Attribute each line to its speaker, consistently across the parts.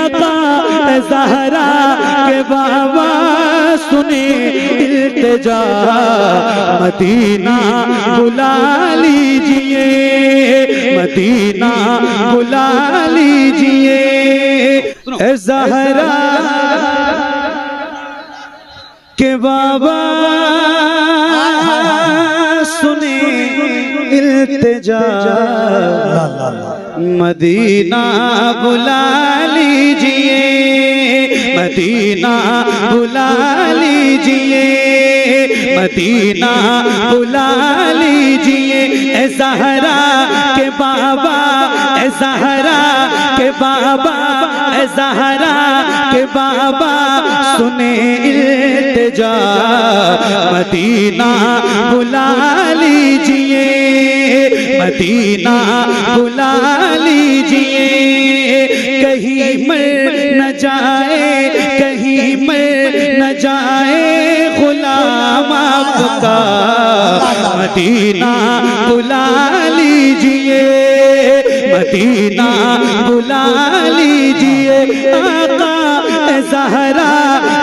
Speaker 1: आका ज़हरा के बाबा सुने इल्तिजा, मदीना बुला लीजिए, मदीना बुला लीजिए। ज़हरा के बाबा सुने इल्तिजा, मदीना बुला लीजिए, मदीना बुला लीजिए, मदीना बुला लीजिए। ए ज़हरा के बाबा, ए ज़हरा के बाबा, ए ज़हरा के बाबा सुने इल्तिजा, मदीना बुला लीजिए, मदीना बुला लीजिए। कहीं मर न जाए, कहीं मर न जाए गुलाम आपका, मदीना बुला लीजिए, मदीना बुला लीजिए। आका ज़हरा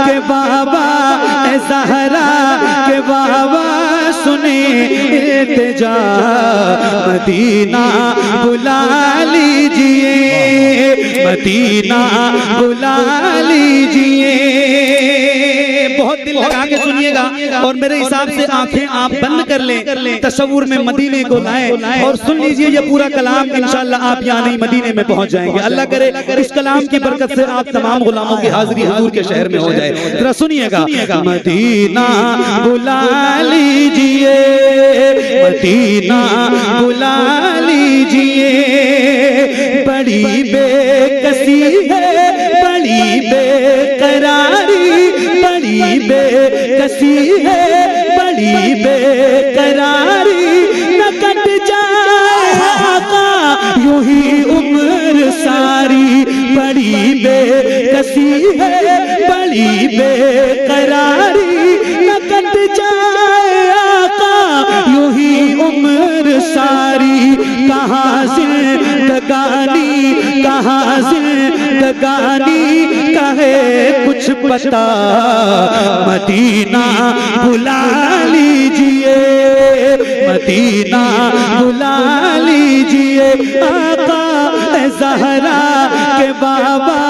Speaker 1: के बाबा, ज़हरा के बाबा सुने इल्तिजा, मदीना बुला लीजिए, मदीना बुला लीजिए। बहुत दिल लगा के सुनिएगा और मेरे हिसाब से आंखें आप बंद कर लें, तसव्वुर में मदीने को लाएं और सुन लीजिए ये पूरा कलाम। इंशाअल्लाह आप यहाँ नहीं मदीने में पहुंच जाएंगे। अल्लाह करे इस कलाम की बरकत से आप तमाम गुलामों की हाजिरी हुजूर के शहर में हो जाए। जरा सुनिएगा, मदीना बुला लीजिए, मदीना बुला लीजिए। बड़ी बेकसी है, बड़ी बेकरारी, बड़ी बेकसी है, बड़ी बेकरारी, न कट जाए आका यूं ही उम्र सारी। बड़ी बेकसी है, बड़ी बेकरारी, न कट जाए आका यूं ही उम्र सारी। कहाँ जिंदगानी, कहाँ जिंदगानी कहे कुछ पता, मदीना बुला लीजिए, मदीना बुला लीजिए। आका ज़हरा के बाबा,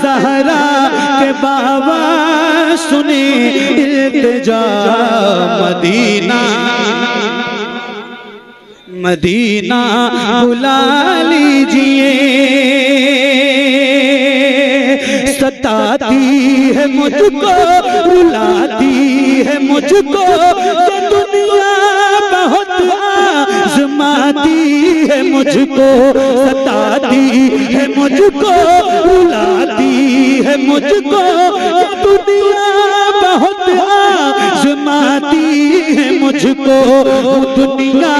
Speaker 1: ज़हरा के बाबा सुने इल्तिजा, मदीना मदीना बुला लीजिए। सताती है मुझको, रुलाती है मुझको, ये दुनिया बहुत आज़माती है मुझको। सताती है मुझको, रुलाती है मुझको, ये दुनिया बहुत आज़माती है मुझको। दुनिया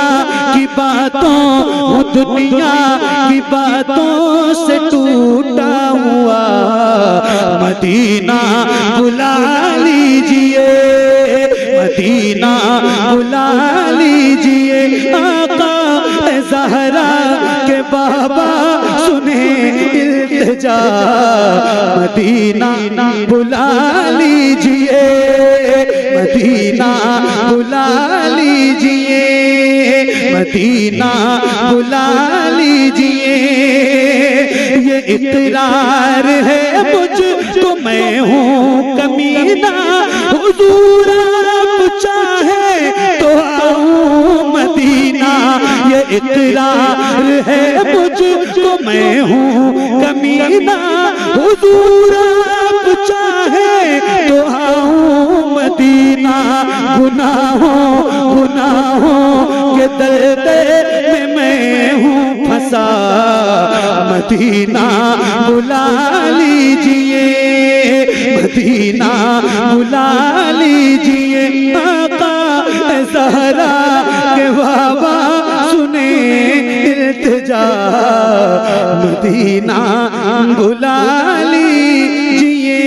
Speaker 1: की बातों, दुनिया की बातों से टूटा हुआ, मदीना बुला लीजिए, मदीना बुला लीजिए। आका ज़हरा के बाबा सुने इल्तिजा, मदीना बुला लीजिए, मदीना बुला लीजिए, मदीना बुला लीजिए। ये इकरार है मुझको मैं हूँ कमीना, हुजूर आप चाहे तो आऊं मदीना। ये इकरार है मुझको मैं हूँ कमीना, हुजूर आप चाहे तो आऊं मदीना। गुनाहों के दलदल में मैं हूँ फंसा, मदीना बुला लीजिए, मदीना बुला लीजिए। आका ज़हरा के बाबा सुने इल्तिजा, मदीना बुला लीजिए।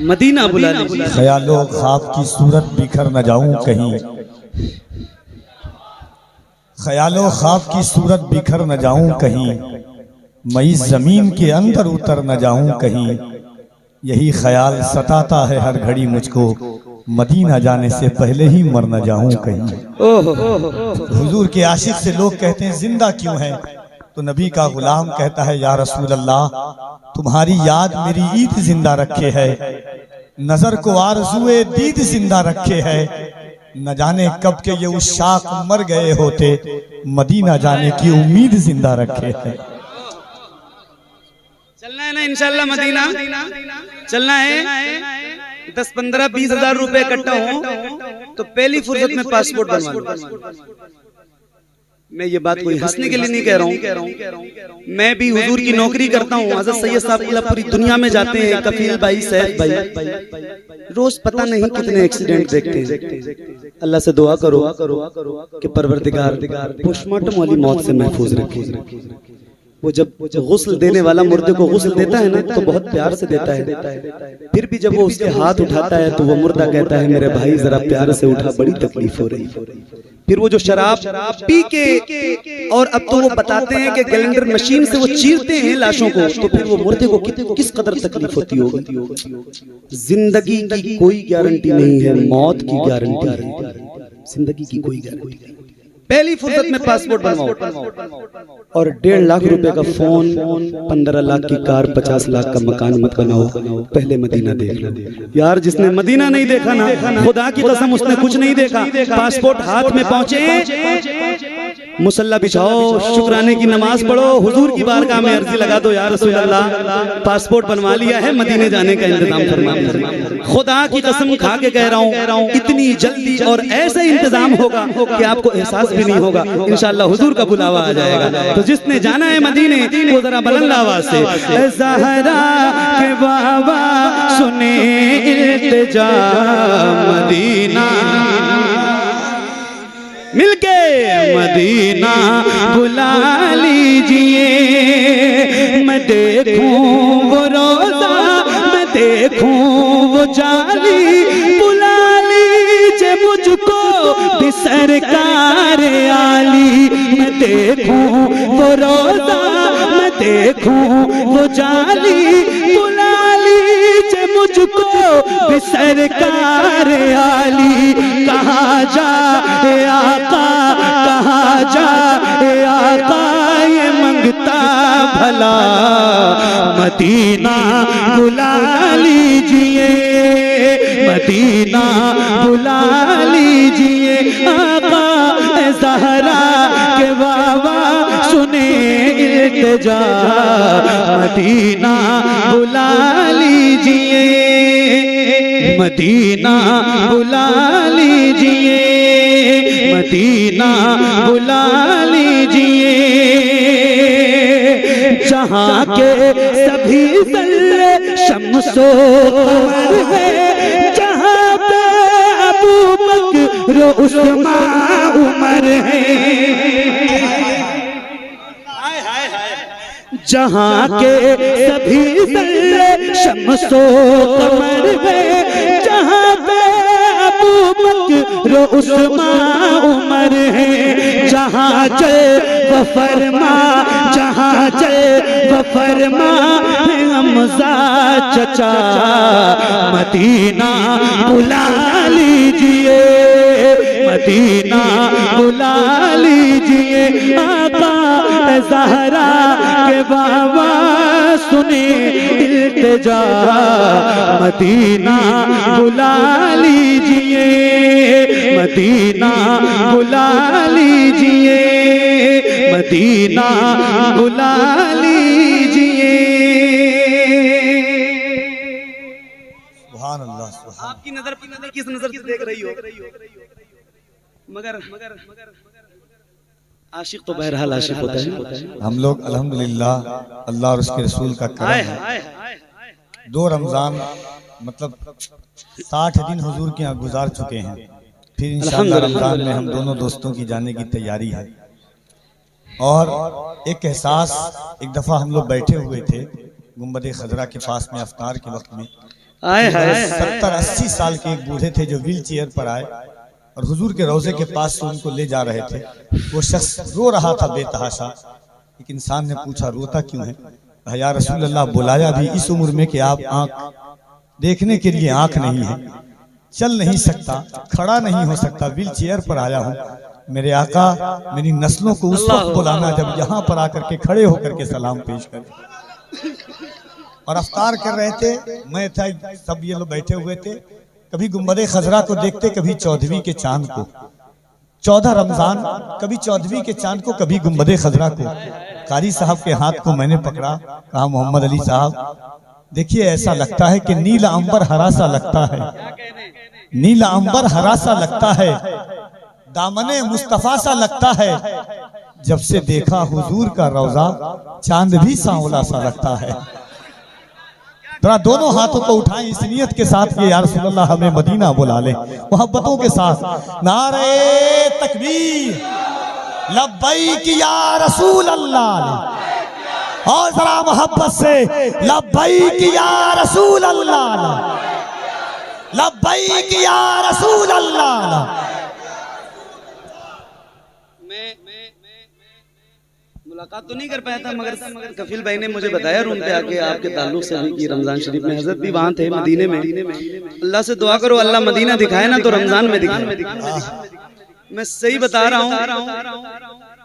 Speaker 1: मदीना बुला लीजिए।
Speaker 2: ख्यालो ख्वाब की सूरत बिखर न जाऊं कहीं, ख्यालो ख्वाब की सूरत बिखर न जाऊं कहीं, मैं इस जमीन के अंदर उतर न जाऊं कहीं। यही ख्याल सताता है हर घड़ी मुझको, मदीना जाने से पहले ही मर न जाऊं कहीं। हुजूर के आशिक से लोग कहते हैं जिंदा क्यों है, तो नबी का गुलाम कहता है या रसूल अल्लाह, तुम्हारी याद मेरी ईद जिंदा रखे है, नजर को आरज़ुए दीद जिंदा रखे है। न जाने कब के ये उशाक मर गए होते, मदीना जाने की उम्मीद जिंदा रखे है।
Speaker 1: चलना है ना इंशाल्लाह मदीना, चलना है। 10, 15, 20 हजार रुपए इकट्ठा हो तो पहली फुर्सत में पासपोर्ट बनवा लो। मैं ये बात कोई हंसने के लिए नहीं कह रहा हूँ, मैं भी हुजूर की नौकरी करता हूँ। हज़रत सैयद साहब पूरी दुनिया में जाते हैं, कफील भाई, सैफ भाई, रोज पता नहीं कितने एक्सीडेंट देखते हैं। अल्लाह से दुआ करो कि परवरदिगार पोस्टमार्टम वाली मौत से महफूज रखे। वो जब गुस्ल देने वाला मुर्दे को गुस्ल देता है ना तो बहुत प्यार से देता है, फिर भी जब वो उसके हाथ उठाता है तो वो मुर्दा कहता है मेरे भाई जरा प्यार से उठा, बड़ी तकलीफ हो रही। फिर वो जो शराब पी के, और अब तो वो बताते हैं कि कैलेंडर मशीन से वो चीरते हैं लाशों को, तो फिर वो मुर्दे को किस कदर तकलीफ होती होगी। जिंदगी की कोई गारंटी नहीं है, मौत की गारंटी है, जिंदगी की कोई गारंटी नहीं। पहली फुर्सत में पासपोर्ट बनवाओ और 1.5 लाख रुपए का फोन, 15 लाख की कार, 50 लाख का मकान मत बनाओ, पहले मदीना देख लो। यार जिसने मदीना नहीं देखा ना, खुदा की कसम उसने कुछ नहीं देखा। पासपोर्ट हाथ में पहुंचे, मुसल्ला बिछाओ, शुक्राने की नमाज पढ़ो, हुजूर की बारगाह में अर्जी लगा दो, या रसूल अल्लाह पासपोर्ट बनवा लिया है, मदीने जाने का इंतजाम फरमा। खुदा की कसम खा के कह रहा हूँ इतनी जल्दी और ऐसा इंतजाम होगा कि आपको एहसास भी नहीं होगा। इंशाअल्लाह हुजूर का बुलावा आ जाएगा। तो जिसने जाना है मदीने वो जरा बुलंद आवाज से ज़हरा के बाबा सुने इल्तिजा मदीना, मिलके मदीना बुला लीजिए। मैं देखूं वो रोज़ा, मैं देखूं वो जाली, बुला लीजिए मुझको भी सरकार आली। मैं देखूं वो रोज़ा, मैं देखूं वो जाली, बुला लीजिए मुझको भी सरकार आली। कहाँ जा आका, कहाँ जा आका, ये मंगता भला मदीना बुला लीजिए, मदीना बुला लीजिए। आका ज़हरा के बाबा सुने इल्तिजा, मदीना बुला लीजिए, मदीना बुला लीजिए, मदीना बुला लीजिए। जहाँ के सभी ज़र्रे शम्सो कमर है, जहाँ पे अबू बकर उस्मान उमर है। जहाँ के सभी ज़र्रे शम्सो कमर है, जहाँ पे अबू बकर उस्मान उमर है। जहाँ चल वो फरमा, जहाँ चल वो फरमा, हमज़ा चचा मदीना बुला लीजिए, मदीना बुला लीजिए। आका ज़हरा के बाबा सुने इल्तिजा, मदीना बुला लीजिए, मदीना बुला लीजिए, मदीना बुला लीजिए।
Speaker 2: सुभान अल्लाह, सुभान।
Speaker 1: आपकी नजर किस नजर से देख रही हो, मगर आशिक तो बहरहाल आशिक होता है।
Speaker 2: हम लोग अल्हम्दुलिल्लाह अल्लाह और उसके रसूल का करम है, 2 रमजान मतलब 60 दिन हुजूर के यहाँ गुजार चुके हैं। फिर इंशाअल्लाह रमजान में हम दोनों दोस्तों की जाने की तैयारी है। और एक एहसास, एक दफा हम लोग बैठे हुए थे गुंबद खजरा के पास में अफ्तार के वक्त में, 70-80 साल के एक बूढ़े थे जो व्हील चेयर पर आए और हुजूर के रोजे के पास से उनको ले जा रहे थे। वो शख्स रो रहा था बेतहाशा। एक इंसान ने पूछा रोता क्यों है? कहा या रसूल अल्लाह, बुलाया भी इस उम्र में कि आप आंख देखने के लिए आंख नहीं है, चल नहीं सकता, खड़ा नहीं हो सकता, व्हील चेयर पर आया हूँ। मेरे आका मेरी नस्लों को उस वक्त बुलाना जब यहाँ पर आकर के खड़े होकर के सलाम पेश करें। और अफ्तार कर रहे थे, मैं था, सब ये लोग बैठे हुए थे। कभी गुंबदे खजरा को देखते, कभी 14वीं के चांद को। 14 रमजान, कभी 14वीं के चांद को, कभी गुंबदे खजरा को। कारी साहब के हाथ को मैंने पकड़ा, कहा मोहम्मद अली साहब देखिए, ऐसा लगता है कि नीला अंबर हरा सा लगता है, नीला अंबर हरा सा लगता है, दामने मुस्तफा सा लगता है। जब से देखा हुजूर का रौजा, चांद भी सांवला सा लगता है। जरा दोनों हाथों को उठाएं इस नियत के साथ कि या रसूल अल्लाह हमें मदीना बुला ले, मोहब्बतों के साथ। नारे तकबीर, लब्बैक या रसूल अल्लाह, और जरा मोहब्बत से लब्बैक या रसूल अल्लाह, लब्बैक या रसूल अल्लाह।
Speaker 1: मुलाकात तो नहीं कर पाया था, मगर कफील भाई ने मुझे बताया रूम पे आके आपके ताल्लुक से कि रमजान शरीफ में हजरत भी वहाँ थे मदीने में। अल्लाह से दुआ करो अल्लाह मदीना दिखाए ना तो रमजान में दिखाए। मैं सही बता रहा हूँ।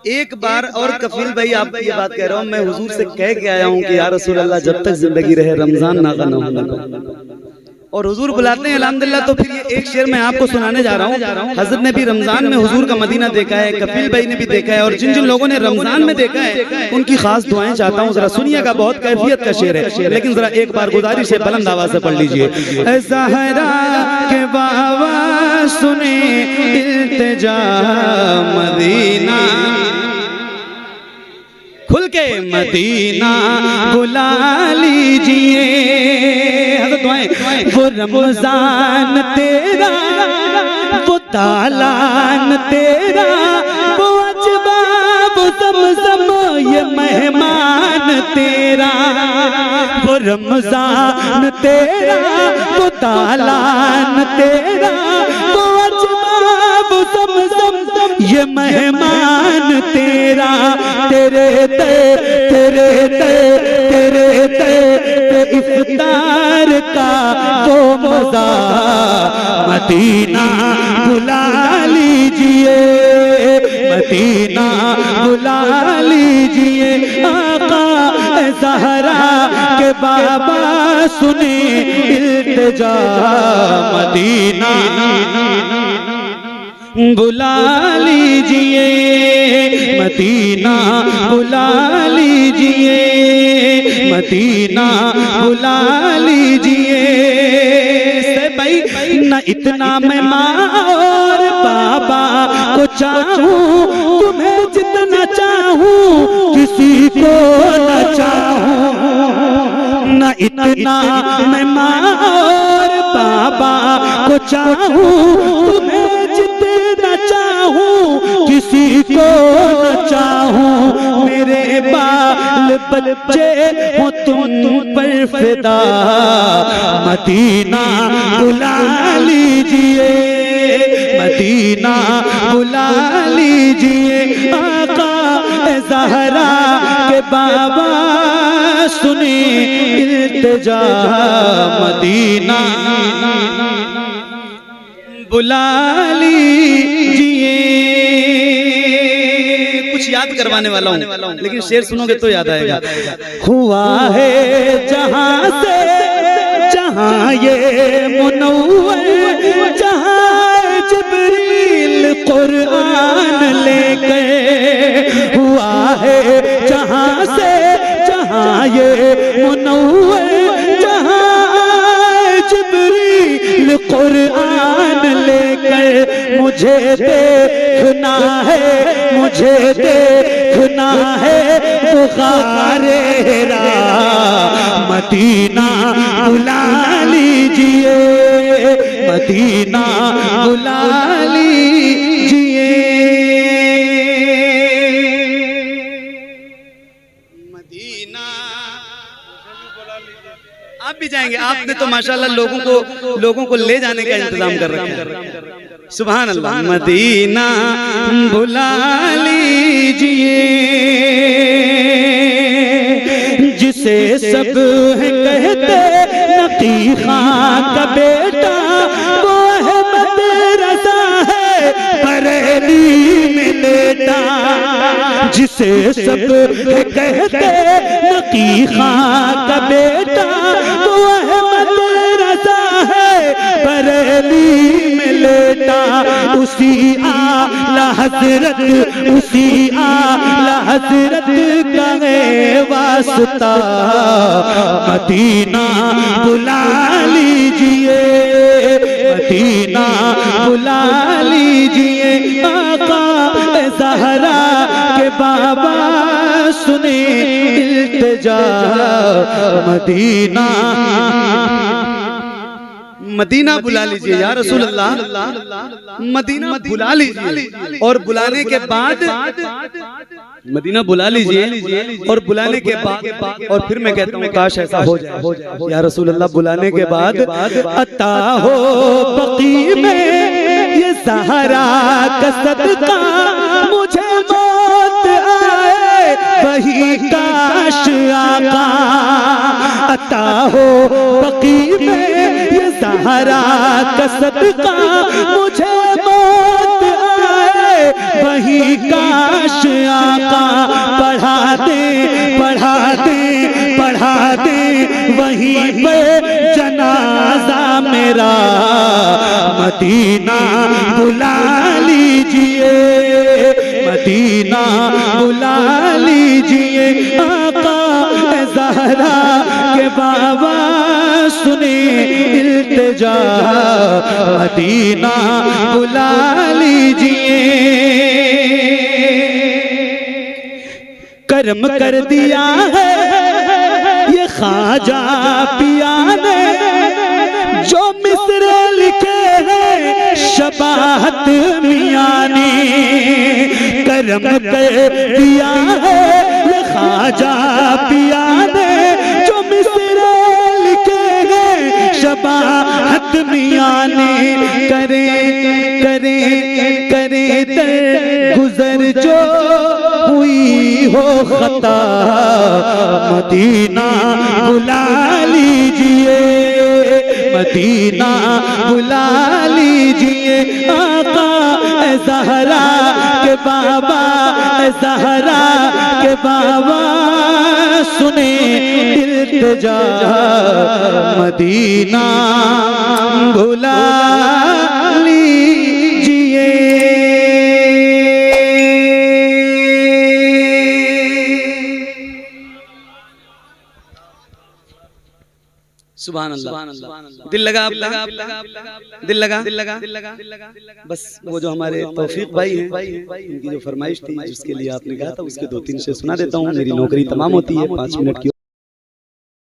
Speaker 1: एक बार और कफील भाई आप ये बात कह रहा हूँ, मैं हुजूर से कह के आया हूँ कि या रसूल अल्लाह जब तक जिंदगी रहे रमजान ना करना। और हुजूर बुलाते हैं अल्हम्दुलिल्लाह। तो फिर ये एक शेर मैं आपको सुनाने जा रहा हूँ। हजरत ने भी रमजान में हुजूर का मदीना देखा है, कफील भाई ने भी देखा है, और जिन जिन लोगों ने रमजान में देखा है उनकी खास दुआएं चाहता हूँ। जरा सुनिएगा, बहुत कैफियत का शेर है, लेकिन जरा एक बार गुजारिश है बुलंद आवाज से पढ़ लीजिए। ज़हरा के बाबा सुने इल्तिजा मदीना, खुल के मदीना बुला लीजिए। वो रमजान तेरा, वो तालान तेरा, वो अजबा, वो ज़मज़म, ये मेहमान तेरा। वो रमजान तेरा, वो तालान तेरा, वो अजबा, वो ज़मज़म, ये मेहमान तेरा। तेरे ते तेरे ते तेरे ते इफ्तार का वो मजा मदीना बुला लीजिए, मदीना बुला लीजिए। आका ज़हरा के बाबा सुने इल्तिजा मदीना बुला लीजिए, मदीना बुला लीजिए, मदीना बुला लीजिए। भाई न इतना मैं माँ और बाबा को चाहूँ, तुम्हें जितना चाहूँ किसी को न चाहूँ। न इतना मैं माँ और बाबा को चाहूँ, तुम्हें जितना चाहूँ किसी को न चाहूँ। मेरे बाल बच्चे हो तुम पर फिदा, मदीना बुला लीजिए, मदीना बुला लीजिए। आका ज़हरा के बाबा सुने इल्तिजा मदीना बुला लीजिए। कुछ याद करवाने वाला हूँ, लेकिन शेर सुनोगे तो याद आएगा। हुआ है जहाँ से जहाँ ये मुनव्वर, जहाँ जिब्रील कुरान लेकर। हुआ है जहाँ से जहाँ ये मुनव्वर, जहाँ जिब्रील कुरान लेकर। मुझे देखना है, मुझे देखना है बुखारेरा, मदीना बुला लीजिए, मदीना बुला लीजिए, मदीना बुला लीजिए। आप भी जाएंगे। आपने तो माशाल्लाह लोगों को ले जाने का इंतजाम कर रखा है। सुभान अल्लाह। मदीना बुला लीजिए
Speaker 3: जिसे सब है कहते नकी खां का बेटा, वो अहमद रज़ा है बरेली में लेटा। जिसे सब है कहते नकी खां का बेटा, वो अहमद रज़ा है बरेली में लेटा। उसी आला हजरत, उसी आला हजरत का है वास्ता, मदीना बुला लीजिए, मदीना बुला लीजिए। आका ज़हरा के बाबा सुने इल्तिजा, मदीना
Speaker 1: मदीना बुला लीजिए या रसूल अल्लाह, मदीना बुला लीजिए। और बुलाने के बाद मदीना बुला लीजिए, और बुलाने के बाद और फिर मैं कहता हूँ काश ऐसा हो जाए या रसूल अल्लाह। बुलाने के बाद
Speaker 3: अता हो बकी में ये ज़हरा का सदका, मुझे मौत आए वही काश आका। अता हो बकी में ये ज़हरा का सदका, मुझे मौत आए वही काश आका। पढ़ा दे पढ़ा दे पढ़ा दे वहीं पे जनाजा मेरा, मदीना बुला लीजिए, मदीना बुला लीजिए। आका ज़हरा के बाबा सुने इल्तिजा, मदीना बुला लीजिए। कर्म कर दिया है ये ख्वाजा पिया ने, जो मिसरे लिखे हैं शबाहत मियां ने। कर्म कर दिया है ये ख्वाजा पिया ने, जो मिसरे लिखे हैं शबाहत मियां ने। करे करे करे दर गुजर जो हुई हो खता, मदीना बुला लीजिए, मदीना बुला लीजिए। आका ज़हरा के बाबा, ज़हरा के बाबा सुने इल्तिजा, मदीना बुला लीजिए।
Speaker 1: सुभान अल्लाह। दिल लगा आपका? दिल लगा? बस वो जो हमारे तौफीक भाई हैं, उनकी जो फरमाइश थी जिसके लिए आपने कहा था, उसके 2-3 शेर सुना देता हूँ। मेरी नौकरी तमाम होती है 5 मिनट की।